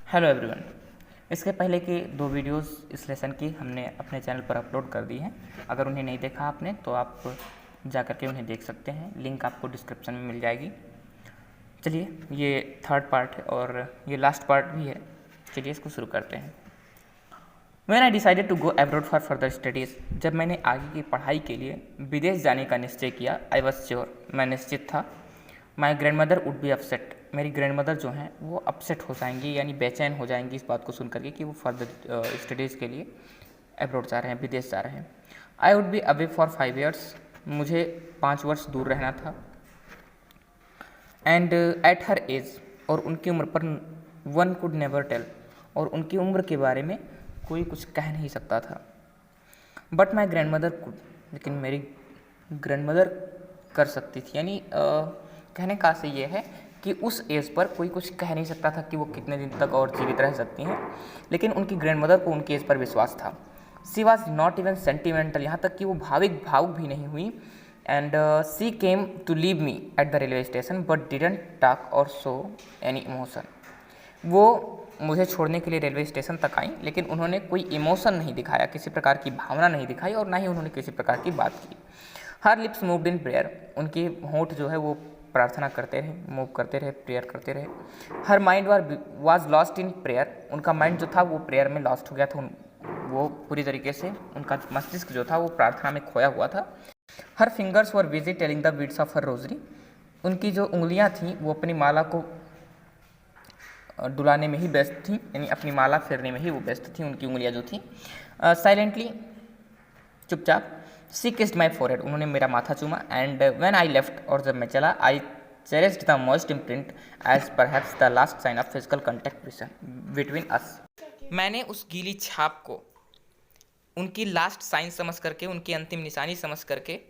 Hello everyone. इसके पहले के 2 वीडियोस इस लेसन की हमने अपने चैनल पर अपलोड कर दी हैं। अगर उन्हें नहीं देखा आपने तो आप जा कर के उन्हें देख सकते हैं, लिंक आपको डिस्क्रिप्शन में मिल जाएगी। चलिए, ये थर्ड पार्ट है और ये लास्ट पार्ट भी है। चलिए इसको शुरू करते हैं। When I decided to go abroad for further studies, जब मैंने आगे की पढ़ाई के लिए विदेश जाने का निश्चय किया, I was sure, मैं निश्चित था, my grand mother would be upset, मेरी ग्रैंड मदर जो हैं वो अपसेट हो जाएंगी यानी बेचैन हो जाएंगी इस बात को सुन करके कि वो फर्दर स्टडीज़ के लिए अब्रॉड जा रहे हैं, विदेश जा रहे हैं। I would be away for 5 years, मुझे 5 वर्ष दूर रहना था। एंड एट हर एज, और उनकी उम्र पर वन कुड नेवर टेल, और उनकी उम्र के बारे में कोई कुछ कह नहीं सकता था। But my grand mother could, लेकिन मेरी ग्रैंड मदर कर सकती थी। यानी कहने का से ये है कि उस एज पर कोई कुछ कह नहीं सकता था कि वो कितने दिन तक और जीवित रह सकती हैं, लेकिन उनकी ग्रैंड मदर को उनकी एज पर विश्वास था। She was not even sentimental, यहाँ तक कि वो भावुक भी नहीं हुई। And she came to leave me at the railway station but didn't talk or show any emotion. वो मुझे छोड़ने के लिए रेलवे स्टेशन तक आई, लेकिन उन्होंने कोई इमोशन नहीं दिखाया, किसी प्रकार की भावना नहीं दिखाई, और ना ही उन्होंने किसी प्रकार की बात की। हर लिप्स मूव्ड इन प्रेयर, उनके होंठ जो है वो प्रार्थना करते रहे, मूव करते रहे, प्रेयर करते रहे। Her mind was lost in prayer, उनका माइंड जो था वो प्रेयर में लॉस्ट हो गया था, वो पूरी तरीके से उनका मस्तिष्क जो था वो प्रार्थना में खोया हुआ था। Her fingers were busy telling the beads of her rosary, उनकी जो उंगलियां थीं वो अपनी माला को डुलाने में ही व्यस्त थी, यानी अपनी माला फेरने में ही वो व्यस्त थी, उनकी उंगलियां जो थी। साइलेंटली, चुपचाप, सी किस्ड माई फोरहेड, उन्होंने मेरा माथा चूमा। एंड व्हेन आई लेफ्ट, और जब मैं चला, I cherished the most imprint as perhaps the last sign of physical contact between us. मैंने उस गीली छाप को उनकी लास्ट साइन समझ करके, उनकी अंतिम निशानी समझ करके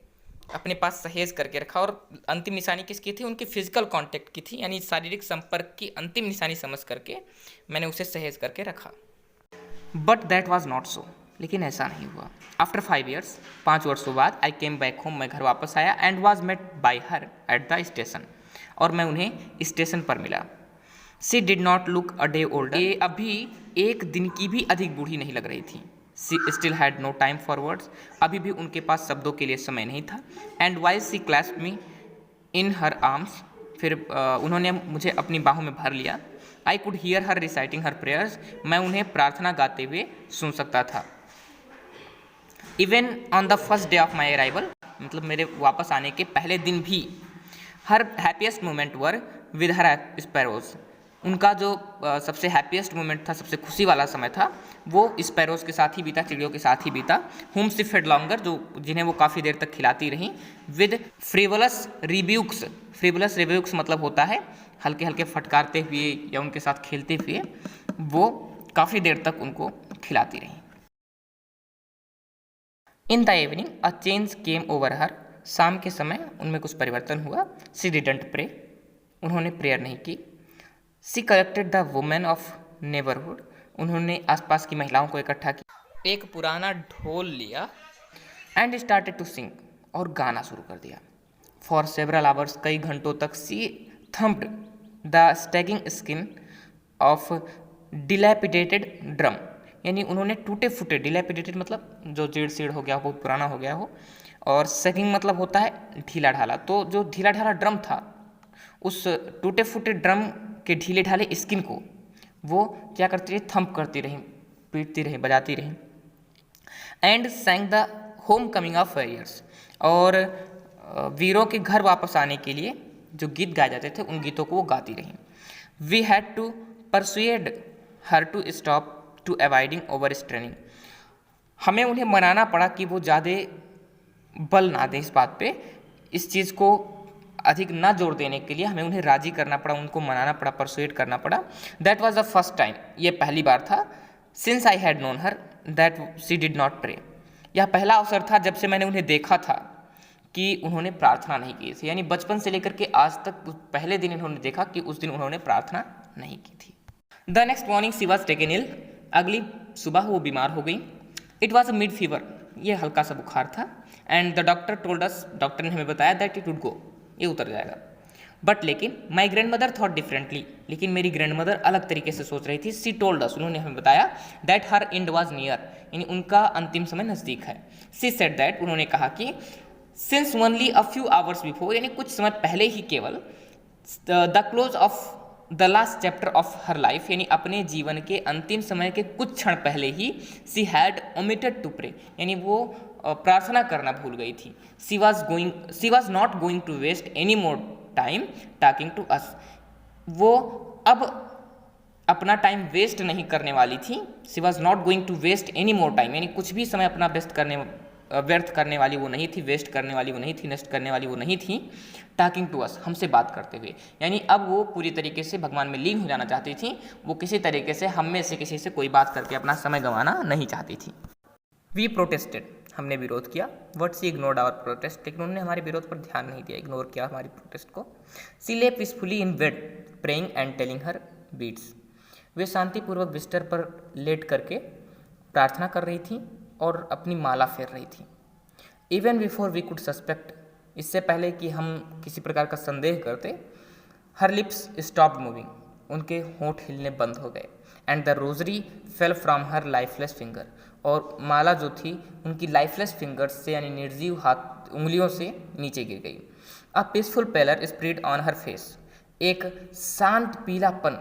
अपने पास सहेज करके रखा। और अंतिम निशानी किसकी थी? उनकी फिजिकल कांटेक्ट की थी, यानी शारीरिक संपर्क की अंतिम निशानी समझ करके मैंने उसे सहेज करके रखा। But that was not so, लेकिन ऐसा नहीं हुआ। आफ्टर 5 years, 5 वर्षों बाद, आई केम बैक होम, मैं घर वापस आया। And was met by her at the station, और मैं उन्हें स्टेशन पर मिला। She did not look a day older, ये अभी एक दिन की भी अधिक बूढ़ी नहीं लग रही थी। She still had no time for words, अभी भी उनके पास शब्दों के लिए समय नहीं था। And while she clasped me in her arms, फिर उन्होंने मुझे अपनी बाहों में भर लिया। I could hear her reciting her prayers, मैं उन्हें प्रार्थना गाते हुए सुन सकता था। Even on the first day of my arrival, मतलब मेरे वापस आने के पहले दिन भी, her happiest moment were with her sparrows, उनका जो सबसे हैप्पीएस्ट मोमेंट था, सबसे खुशी वाला समय था, वो स्पैरोज के साथ ही बीता, चिड़ियों के साथ ही बीता। हुम सी फेड लॉन्गर, जो जिन्हें वो काफ़ी देर तक खिलाती रहीं। विद फ्रिवलस रिब्यूक्स, फ्रिवलस रिब्यूक्स मतलब होता है हल्के हल्के फटकारते हुए या उनके साथ खेलते हुए, वो काफ़ी देर तक उनको खिलाती रहीं। In the evening a change came over her, शाम के समय उनमें कुछ परिवर्तन हुआ। सी डिडंट प्रे, उन्होंने प्रेयर नहीं की। She collected the women of neighbourhood, उन्होंने आसपास की महिलाओं को इकट्ठा किया, एक पुराना ढोल लिया। एंड स्टार्टेड टू सिंग, और गाना शुरू कर दिया। फॉर सेवरल आवर्स, कई घंटों तक, सी thumped the स्टैगिंग skin of dilapidated drum, यानी उन्होंने टूटे फूटे, डिलैपिडेटेड मतलब जो जीर्ण शीर्ण हो गया हो, बहुत पुराना हो गया हो, और सेगिंग मतलब होता है ढीला ढाला। तो जो ढीला ढाला ड्रम था, उस टूटे फूटे ड्रम के ढीले ढाले स्किन को वो क्या करती रही? थंप करती रही, पीटती रही, बजाती रही। And sang the home coming of warriors, और वीरों के घर वापस आने के लिए जो गीत गाए जाते थे, उन गीतों को वो गाती रही। We had to persuade her to stop to avoiding over straining, हमें उन्हें मनाना पड़ा कि वो ज़्यादा बल ना दें इस बात पे, इस चीज़ को अधिक ना जोर देने के लिए हमें उन्हें राजी करना पड़ा, उनको मनाना पड़ा, परसुएड करना पड़ा। That was the first time, ये पहली बार था। Since I had known her that she did not pray, यह पहला अवसर था जब से मैंने उन्हें देखा था कि उन्होंने प्रार्थना नहीं की थी, यानी बचपन से लेकर के आज तक पहले दिन इन्होंने देखा कि उस दिन उन्होंने प्रार्थना नहीं की थी। The next morning she was taken ill, अगली सुबह वो बीमार हो गई। It was a mid fever, ये हल्का सा बुखार था। And the doctor told us, doctor ने हमें बताया दैट इट वुड गो, ये उतर जाएगा। बट लेकिन my grand mother thought differently, लेकिन मेरी ग्रैंड मदर अलग तरीके से सोच रही थी। सी टोल्ड अस, उन्होंने हमें बताया, that her and was near, यानी उनका अंतिम समय नज़दीक है। सी सेड दैट, उन्होंने कहा कि सिंस ओनली अ फ्यू आवर्स बिफोर, यानी कुछ समय पहले ही केवल, the close of the last chapter of her life, यानी अपने जीवन के अंतिम समय के कुछ क्षण पहले ही, she had omitted to pray, यानी वो प्रार्थना करना भूल गई थी। She was not going to waste any more time talking to us, वो अब अपना टाइम वेस्ट नहीं करने वाली थी। She was not going to waste any more time, यानी कुछ भी समय अपना व्यर्थ करने वाली वो नहीं थी, वेस्ट करने वाली वो नहीं थी, नष्ट करने वाली वो नहीं थी। टॉकिंग टू अस, हमसे बात करते हुए, यानी अब वो पूरी तरीके से भगवान में लीन हो जाना चाहती थी। वो किसी तरीके से हम में से किसी से कोई बात करके अपना समय गंवाना नहीं चाहती थी। वी प्रोटेस्टेड, हमने विरोध किया। But she ignored our protest, लेकिन उन्होंने हमारे विरोध पर ध्यान नहीं दिया, इग्नोर किया हमारी प्रोटेस्ट को। She lay peacefully in bed praying and telling her beads, वे शांतिपूर्वक बिस्तर पर लेट करके प्रार्थना कर रही थी और अपनी माला फेर रही थी। Even before we could suspect, इससे पहले कि हम किसी प्रकार का संदेह करते, हर लिप्स स्टॉप्ड मूविंग, उनके होंठ हिलने बंद हो गए। And the rosary fell from her lifeless finger, और माला जो थी उनकी लाइफलेस फिंगर्स से, यानी निर्जीव हाथ उंगलियों से नीचे गिर गई। A peaceful pallor spread on her face, एक शांत पीलापन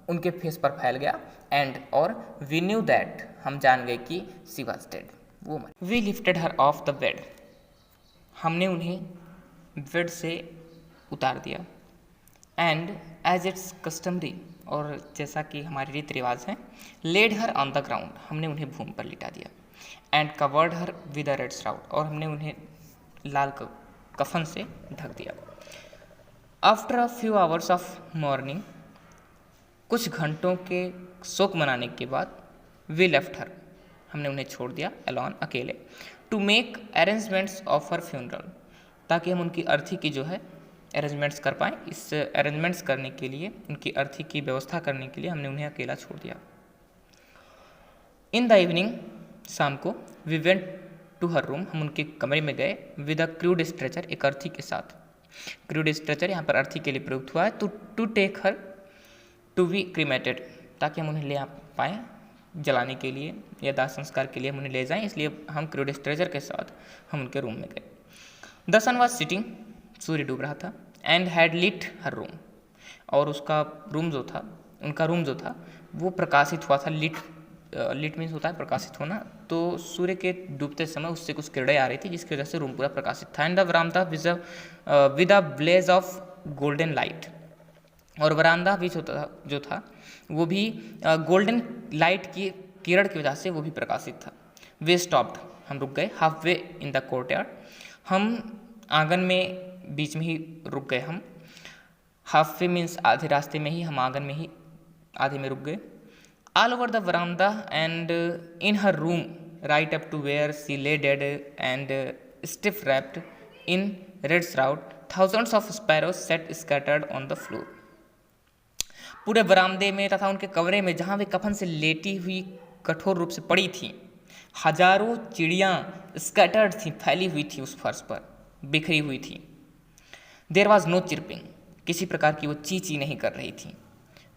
उनके फेस पर फैल गया। एंड और वी न्यू दैट, हम जान गए कि शी वॉज डेड, वो मर। We lifted her off the bed, हमने उन्हें बेड से उतार दिया। एंड एज इट्स कस्टमरी, और जैसा कि हमारे रीति रिवाज हैं, laid her on the ground, हमने उन्हें भूमि पर लिटा दिया। And covered her with a red shroud, और हमने उन्हें लाल कफन से ढक दिया। After a few hours of morning, कुछ घंटों के शोक मनाने के बाद, वी लेफ्ट हर, हमने उन्हें छोड़ दिया अलॉन, अकेले, to make arrangements of her funeral, ताकि हम उनकी अर्थी की जो है अरेंजमेंट्स कर पाएँ। इस अरेंजमेंट्स करने के लिए, उनकी अर्थी की व्यवस्था करने के लिए हमने उन्हें अकेला छोड़ दिया। इन द इवनिंग, शाम को, we went to her room, हम उनके कमरे में गए। विद अ क्रूड स्ट्रेचर, एक अर्थी के साथ। क्रूड स्ट्रेचर यहाँ पर अर्थी के लिए प्रयुक्त हुआ है। To take her to be cremated, ताकि हम उन्हें ले आ पाएँ जलाने के लिए या दाह संस्कार के लिए हम उन्हें ले जाएं, इसलिए हम क्रूड स्ट्रेचर के साथ हम उनके रूम में गए। द सन वॉज सिटिंग, सूर्य डूब रहा था। And had lit her room, और उसका रूम जो था, उनका रूम जो था वो प्रकाशित हुआ था। लिट मीन्स होता है प्रकाशित होना, तो सूर्य के डूबते समय उससे कुछ किरणें आ रही थी, जिसकी वजह से रूम पूरा प्रकाशित था। And the veranda with a blaze of golden light, और वरांदा भी जो था वो भी गोल्डन लाइट की किरण की वजह से वो भी प्रकाशित था। वे स्टॉप्ड, हम रुक गए। Half way in the courtyard, हम आंगन में बीच में ही रुक गए। हम हाफ वे मीन्स आधे रास्ते में ही, हम आंगन में ही आधे में रुक गए। All over the veranda and in her room right up to where she lay dead and stiff wrapped in red shroud, thousands of sparrows sat scattered on the floor. पूरे बरामदे में तथा उनके कमरे में, जहाँ वे कफन से लेटी हुई कठोर रूप से पड़ी थी, हजारों चिड़ियाँ स्कैटर्ड थी, फैली हुई थी उस फर्श पर, बिखरी हुई थी। देयर वॉज नो चिरपिंग, किसी प्रकार की वो ची नहीं कर रही थी।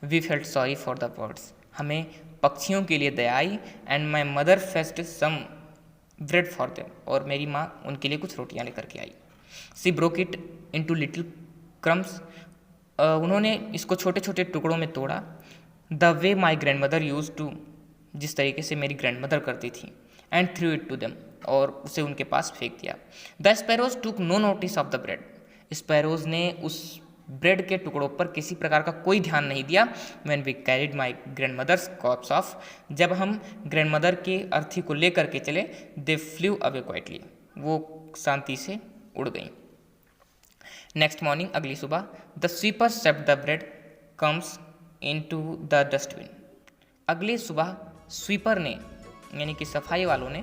We felt sorry for the birds, हमें पक्षियों के लिए दया आई। And my mother fetched some bread for them, और मेरी माँ उनके लिए कुछ रोटियाँ लेकर के आई। She broke it into little crumbs, उन्होंने इसको छोटे छोटे टुकड़ों में तोड़ा। The way my grandmother used to, जिस तरीके से मेरी ग्रैंड मदर करती थी। And threw it to them, और उसे उनके पास फेंक दिया। The sparrows took no notice of the bread, sparrows ने उस ब्रेड के टुकड़ों पर किसी प्रकार का कोई ध्यान नहीं दिया। When we carried my grand mothers corpse off, जब हम ग्रैंड मदर की अर्थी को लेकर के चले। दे फ्ल्यू अवे क्वाइटली, वो शांति से उड़ गई। नेक्स्ट मॉर्निंग, अगली सुबह, the sweeper swept the bread crumbs into the dustbin, अगली सुबह स्वीपर ने, यानी कि सफाई वालों ने,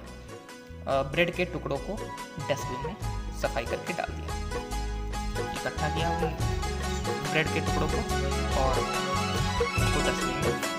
ब्रेड के टुकड़ों को डस्टबिन में सफाई करके डाल दिया। इकट्ठा किया ब्रेड के टुकड़ों को और उसको डस्टबिन में